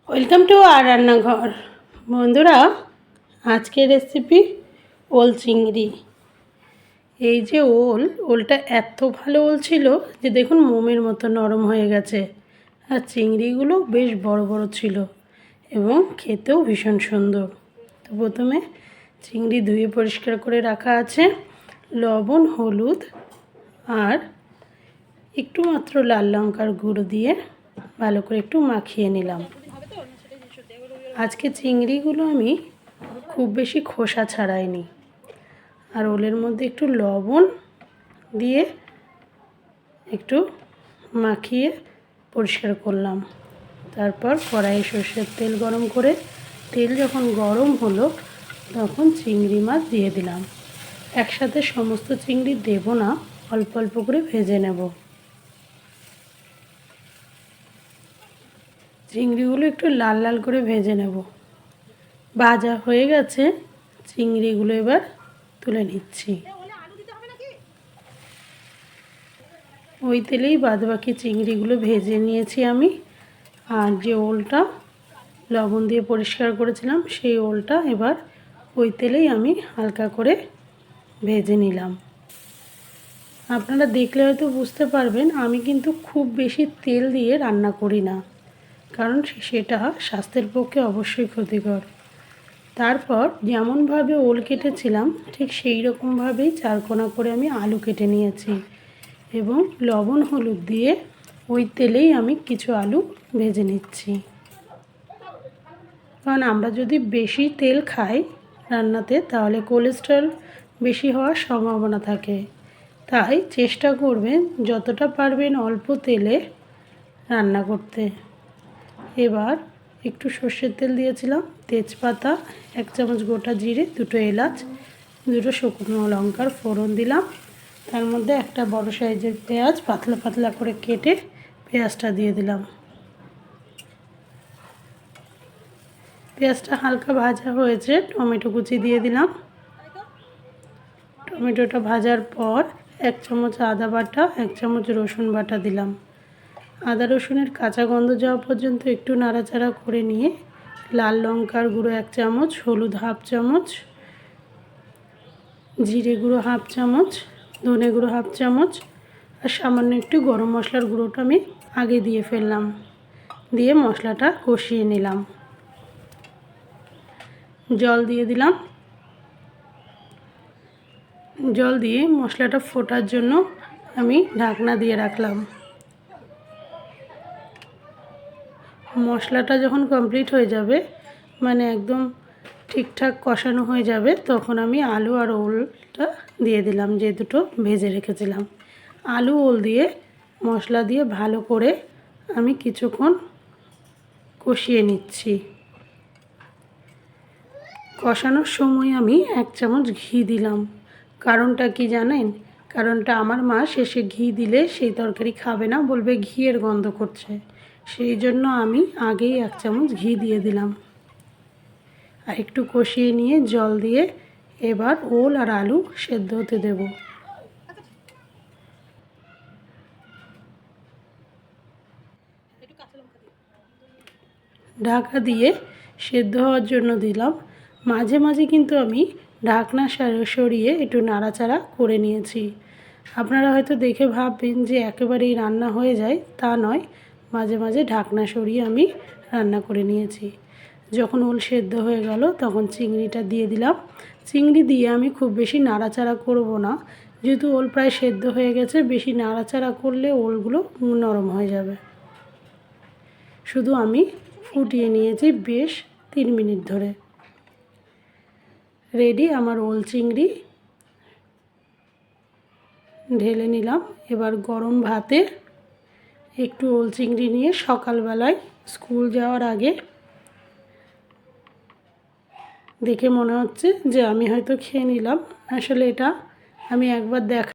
Welcome to আর রান্নাঘর। বন্ধুরা, আজকের রেসিপি ওল চিংড়ি। এই যে ওলটা এত ভালো ওল ছিল যে দেখুন মোমের মতো নরম হয়ে গেছে। আর চিংড়িগুলো বেশ বড় বড় ছিল এবং খেতেও ভীষণ সুন্দর। তো প্রথমে চিংড়ি ধুয়ে পরিষ্কার করে রাখা আছে, লবণ, হলুদ আর একটু মাত্র লাল লঙ্কার গুঁড়ো দিয়ে ভালো করে একটু মাখিয়ে নিলাম। আজকে চিংড়িগুলো আমি খুব বেশি খোসা ছাড়াইনি, আর ওলের মধ্যে একটু লবণ দিয়ে একটু মাখিয়ে পরিষ্কার করলাম। তারপর কড়াইয়ে সর্ষের তেল গরম করে তেল যখন গরম হলো তখন চিংড়ি মাছ দিয়ে দিলাম। একসাথে সমস্ত চিংড়ি দেব না, অল্প অল্প করে ভেজে নেব। চিংড়িগুলো একটু লাল লাল করে ভেজে নেব। ভাজা হয়ে গেছে, চিংড়িগুলো এবার তুলে নিচ্ছি। ওই তেলেই বাদবাকি চিংড়িগুলো ভেজে নিয়েছি আমি। আর যে ওলটা লবণ দিয়ে পরিষ্কার করেছিলাম সেই ওলটা এবার ওই তেলেই আমি হালকা করে ভেজে নিলাম। আপনারা দেখলে হয়তো বুঝতে পারবেন আমি কিন্তু খুব বেশি তেল দিয়ে রান্না করি না, কারণ সেটা স্বাস্থ্যের পক্ষে অবশ্যই ক্ষতিকর। তারপর যেমনভাবে ওল কেটেছিলাম ঠিক সেই রকমভাবেই চারকোনা করে আমি আলু কেটে নিয়েছি এবং লবণ হলুদ দিয়ে ওই তেলেই আমি কিছু আলু ভেজে নিচ্ছি। কারণ আমরা যদি বেশি তেল খাই রান্নাতে তাহলে কোলেস্টেরল বেশি হওয়ার সম্ভাবনা থাকে। তাই চেষ্টা করবেন যতটা পারবেন অল্প তেলে রান্না করতে। এবার একটু সর্ষের তেল দিয়েছিলাম, তেজপাতা, 1 চামচ গোটা জিরে, 2টো এলাচ, 2টো শুকনো লঙ্কার ফোড়ন দিলাম। তার মধ্যে একটা বড় সাইজের পেঁয়াজ পাতলা পাতলা করে কেটে পেঁয়াজটা দিয়ে দিলাম। পেঁয়াজটা হালকা ভাজা হয়েছে, টমেটো কুচি দিয়ে দিলাম। টমেটোটা ভাজার পর 1 চামচ আদা বাটা, 1 চামচ রসুন বাটা দিলাম। আদা রসুনের কাঁচা গন্ধ যাওয়া পর্যন্ত একটু নাড়াচাড়া করে নিয়ে লাল লঙ্কার গুঁড়ো 1 চামচ, হলুদ 1/2 চামচ, জিরে গুঁড়ো 1/2 চামচ, ধনে গুঁড়ো 1/2 চামচ আর সামান্য একটু গরম মশলার গুঁড়োটা আমি আগে দিয়ে ফেললাম। দিয়ে মশলাটা কষিয়ে নিলাম। জল দিয়ে দিলাম। জল দিয়ে মশলাটা ফোটার জন্য আমি ঢাকনা দিয়ে রাখলাম। মশলাটা যখন কমপ্লিট হয়ে যাবে, মানে একদম ঠিকঠাক কষানো হয়ে যাবে, তখন আমি আলু আর ওলটা দিয়ে দিলাম যে দুটো ভেজে রেখেছিলাম। আলু ওল দিয়ে মশলা দিয়ে ভালো করে আমি কিছুক্ষণ কষিয়ে নিচ্ছি। কষানোর সময় আমি 1 চামচ ঘি দিলাম। কারণটা কি জানেন? কারণটা আমার মা শেষে ঘি দিলে সেই তরকারি খাবে না, বলবে ঘিয়ের গন্ধ করছে। সেই জন্য আমি আগেই 1 চামচ ঘি দিয়ে দিলাম। আর একটু কষিয়ে নিয়ে জল দিয়ে এবার ওল আর আলু সেদ্ধ হতে দেব। ঢাকা দিয়ে সেদ্ধ হওয়ার জন্য দিলাম। মাঝে মাঝে কিন্তু আমি ঢাকনা সরিয়ে একটু নাড়াচাড়া করে নিয়েছি। আপনারা হয়তো দেখে ভাববেন যে একেবারেই রান্না হয়ে যায়, তা নয়, মাঝে মাঝে ঢাকনা সরিয়ে আমি রান্না করে নিয়েছি। যখন ওল সেদ্ধ হয়ে গেল তখন চিংড়িটা দিয়ে দিলাম। চিংড়ি দিয়ে আমি খুব বেশি নাড়াচাড়া করব না, যেহেতু ওল প্রায় সেদ্ধ হয়ে গেছে। বেশি নাড়াচাড়া করলে ওলগুলো নরম হয়ে যাবে। শুধু আমি ফুটিয়ে নিয়েছি বেশ 3 মিনিট ধরে। রেডি আমার ওল চিংড়ি। ঢেলে নিলাম। এবার গরম ভাতে একটু ওল চিংড়ি নিয়ে সকালবেলায় স্কুল যাওয়ার আগে দেখে মনে হচ্ছে যে আমি হয়তো খেয়ে নিলাম। আসলে এটা আমি একবার